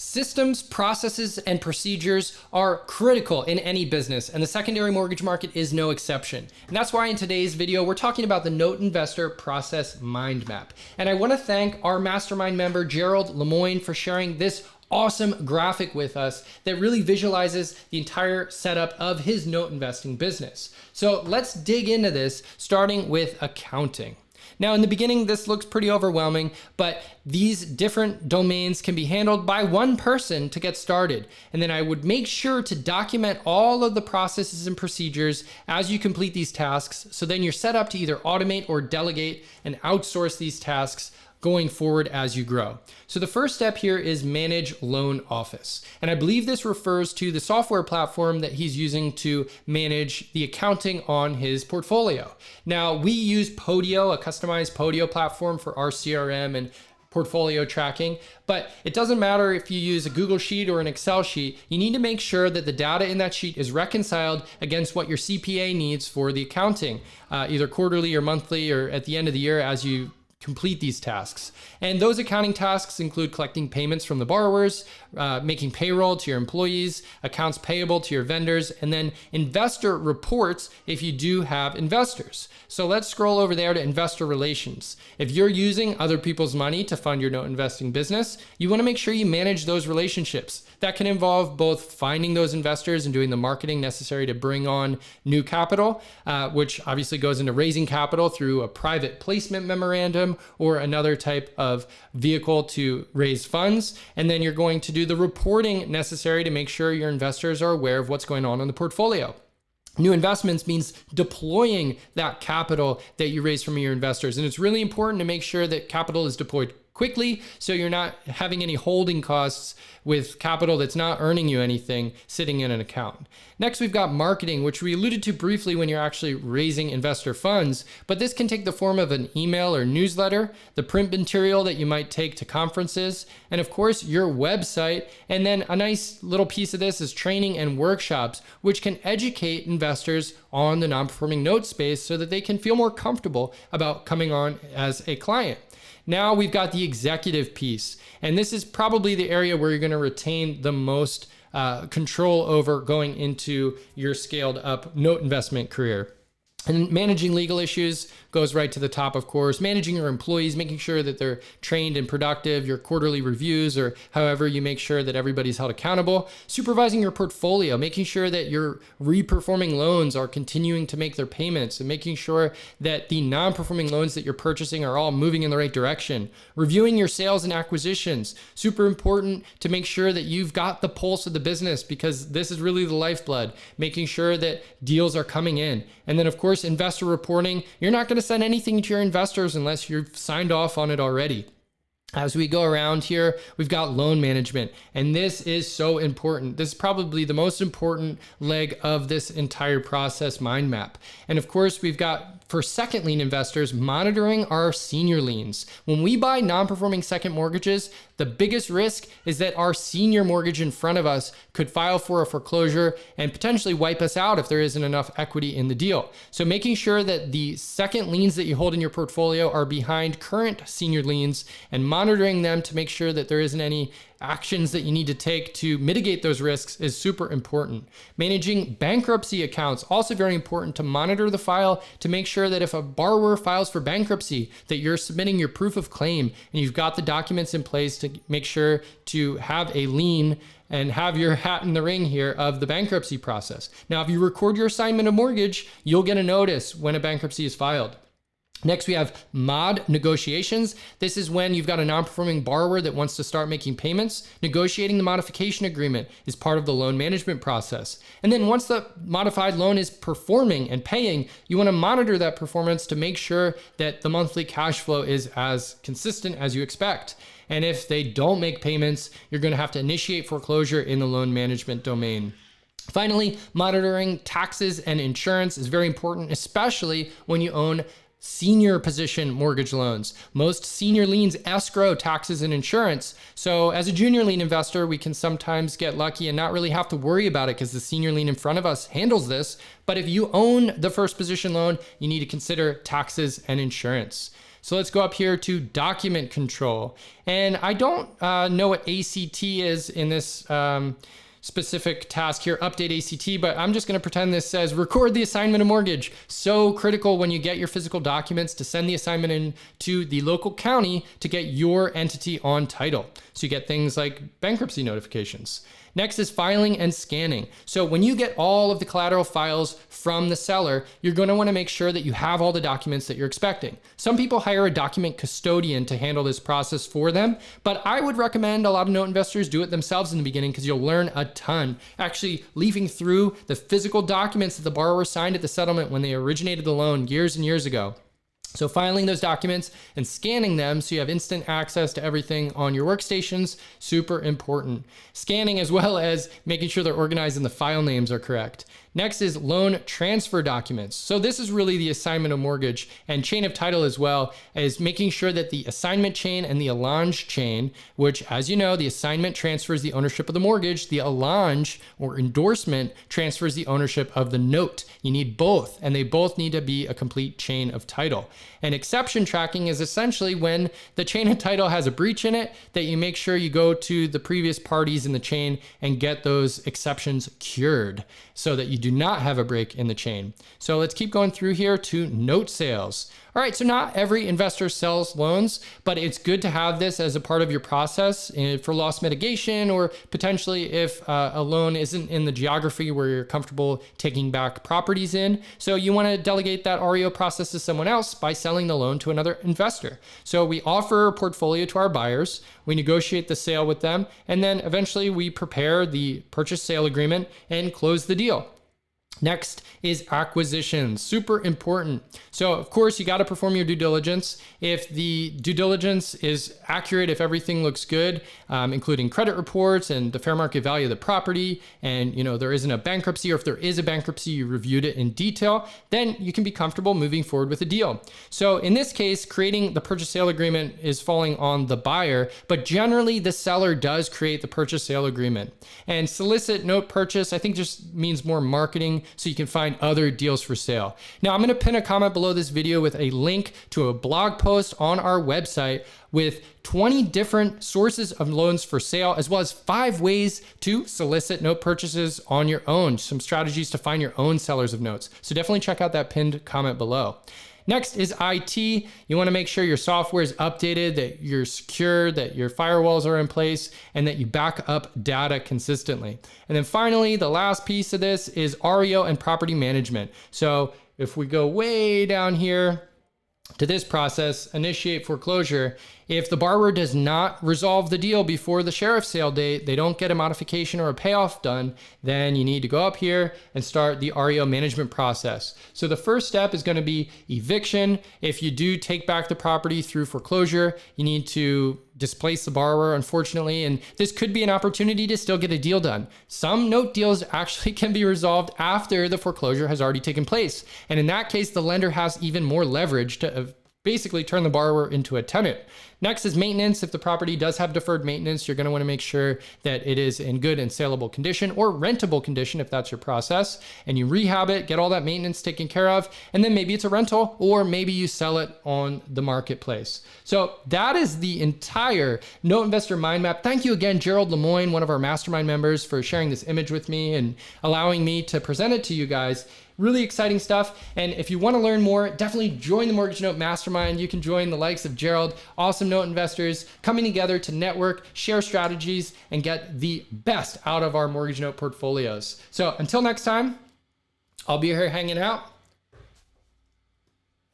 Systems, processes, and procedures are critical in any business, and the secondary mortgage market is no exception. And that's why in today's video, we're talking about the Note Investor Process Mind Map. And I want to thank our mastermind member, Gerald Lemoyne, for sharing this awesome graphic with us that really visualizes the entire setup of his note investing business. So let's dig into this, starting with accounting. Now, in the beginning, this looks pretty overwhelming, but these different domains can be handled by one person to get started. And then I would make sure to document all of the processes and procedures as you complete these tasks. So then you're set up to either automate or delegate and outsource these tasks going forward as you grow. So the first step here is manage loan office. And I believe this refers to the software platform that he's using to manage the accounting on his portfolio. Now, we use Podio, a customized Podio platform for our CRM and portfolio tracking, but it doesn't matter if you use a Google Sheet or an Excel sheet. You need to make sure that the data in that sheet is reconciled against what your CPA needs for the accounting, either quarterly or monthly or at the end of the year as you complete these tasks. And those accounting tasks include collecting payments from the borrowers, making payroll to your employees, accounts payable to your vendors, and then investor reports if you do have investors. So let's scroll over there to investor relations. If you're using other people's money to fund your note investing business, you want to make sure you manage those relationships. That can involve both finding those investors and doing the marketing necessary to bring on new capital, which obviously goes into raising capital through a private placement memorandum or another type of vehicle to raise funds. And then you're going to do the reporting necessary to make sure your investors are aware of what's going on in the portfolio. New investments means deploying that capital that you raise from your investors. And it's really important to make sure that capital is deployed quickly so you're not having any holding costs with capital that's not earning you anything sitting in an account. Next, we've got marketing, which we alluded to briefly when you're actually raising investor funds, but this can take the form of an email or newsletter, the print material that you might take to conferences, and of course, your website. And then a nice little piece of this is training and workshops, which can educate investors on the non-performing note space so that they can feel more comfortable about coming on as a client. Now we've got the executive piece, and this is probably the area where you're going to retain the most control over going into your scaled up note investment career. And managing legal issues goes right to the top, of course. Managing your employees, making sure that they're trained and productive, your quarterly reviews, or however you make sure that everybody's held accountable. Supervising your portfolio, making sure that your reperforming loans are continuing to make their payments and making sure that the non-performing loans that you're purchasing are all moving in the right direction. Reviewing your sales and acquisitions, super important to make sure that you've got the pulse of the business because this is really the lifeblood, making sure that deals are coming in. And then, of course, investor reporting. You're not going to send anything to your investors unless you've signed off on it already. As we go around here, we've got loan management, and this is so important. This is probably the most important leg of this entire process mind map. And of course, we've got, for second lien investors, monitoring our senior liens. When we buy non-performing second mortgages, the biggest risk is that our senior mortgage in front of us could file for a foreclosure and potentially wipe us out if there isn't enough equity in the deal. So making sure that the second liens that you hold in your portfolio are behind current senior liens and monitoring them to make sure that there isn't any actions that you need to take to mitigate those risks is super important. Managing bankruptcy accounts, also very important to monitor the file to make sure that if a borrower files for bankruptcy, that you're submitting your proof of claim and you've got the documents in place to make sure to have a lien and have your hat in the ring here of the bankruptcy process. Now, if you record your assignment of mortgage, you'll get a notice when a bankruptcy is filed. Next, we have mod negotiations. This is when you've got a non-performing borrower that wants to start making payments. Negotiating the modification agreement is part of the loan management process. And then once the modified loan is performing and paying, you want to monitor that performance to make sure that the monthly cash flow is as consistent as you expect. And if they don't make payments, you're going to have to initiate foreclosure in the loan management domain. Finally, monitoring taxes and insurance is very important, especially when you own senior position mortgage loans. Most senior liens escrow taxes and insurance. So as a junior lien investor, we can sometimes get lucky and not really have to worry about it because the senior lien in front of us handles this. But if you own the first position loan, you need to consider taxes and insurance. So let's go up here to document control. And I don't know what ACT is in this specific task here, update ACT, but I'm just going to pretend this says record the assignment of mortgage. So critical when you get your physical documents to send the assignment in to the local county to get your entity on title. So you get things like bankruptcy notifications. Next is filing and scanning. So when you get all of the collateral files from the seller, you're going to want to make sure that you have all the documents that you're expecting. Some people hire a document custodian to handle this process for them, but I would recommend a lot of note investors do it themselves in the beginning because you'll learn a ton. Actually leafing through the physical documents that the borrower signed at the settlement when they originated the loan years and years ago. So filing those documents and scanning them so you have instant access to everything on your workstations, super important. Scanning as well as making sure they're organized and the file names are correct. Next is loan transfer documents. So this is really the assignment of mortgage and chain of title as well, as making sure that the assignment chain and the allonge chain, which as you know, the assignment transfers the ownership of the mortgage, the allonge or endorsement transfers the ownership of the note. You need both, and they both need to be a complete chain of title. And exception tracking is essentially when the chain of title has a breach in it, that you make sure you go to the previous parties in the chain and get those exceptions cured so that you do not have a break in the chain. So let's keep going through here to note sales. All right, so not every investor sells loans, but it's good to have this as a part of your process for loss mitigation, or potentially if a loan isn't in the geography where you're comfortable taking back properties in. So you want to delegate that REO process to someone else by selling the loan to another investor. So we offer a portfolio to our buyers, we negotiate the sale with them, and then eventually we prepare the purchase sale agreement and close the deal. Next is acquisitions, super important. So of course you got to perform your due diligence. If the due diligence is accurate, if everything looks good, including credit reports and the fair market value of the property, and there isn't a bankruptcy, or if there is a bankruptcy, you reviewed it in detail, then you can be comfortable moving forward with a deal. So in this case, creating the purchase sale agreement is falling on the buyer, but generally the seller does create the purchase sale agreement. And solicit note purchase, I think just means more marketing, so you can find other deals for sale. Now I'm going to pin a comment below this video with a link to a blog post on our website with 20 different sources of loans for sale, as well as 5 ways to solicit note purchases on your own, some strategies to find your own sellers of notes. So definitely check out that pinned comment below. Next is IT. You want to make sure your software is updated, that you're secure, that your firewalls are in place, and that you back up data consistently. And then finally, the last piece of this is REO and property management. So if we go way down here to this process, initiate foreclosure, if the borrower does not resolve the deal before the sheriff's sale date, they don't get a modification or a payoff done, then you need to go up here and start the REO management process. So the first step is going to be eviction. If you do take back the property through foreclosure, you need to displace the borrower, unfortunately, and this could be an opportunity to still get a deal done. Some note deals actually can be resolved after the foreclosure has already taken place. And in that case, the lender has even more leverage to basically turn the borrower into a tenant. Next is maintenance. If the property does have deferred maintenance, you're going to want to make sure that it is in good and saleable condition, or rentable condition if that's your process, and you rehab it, get all that maintenance taken care of, and then maybe it's a rental, or maybe you sell it on the marketplace. So that is the entire Note Investor Mind Map. Thank you again, Gerald Lemoyne, one of our mastermind members, for sharing this image with me and allowing me to present it to you guys. Really exciting stuff. And if you want to learn more, definitely join the Mortgage Note Mastermind. You can join the likes of Gerald, awesome note investors coming together to network, share strategies, and get the best out of our mortgage note portfolios. So until next time, I'll be here hanging out.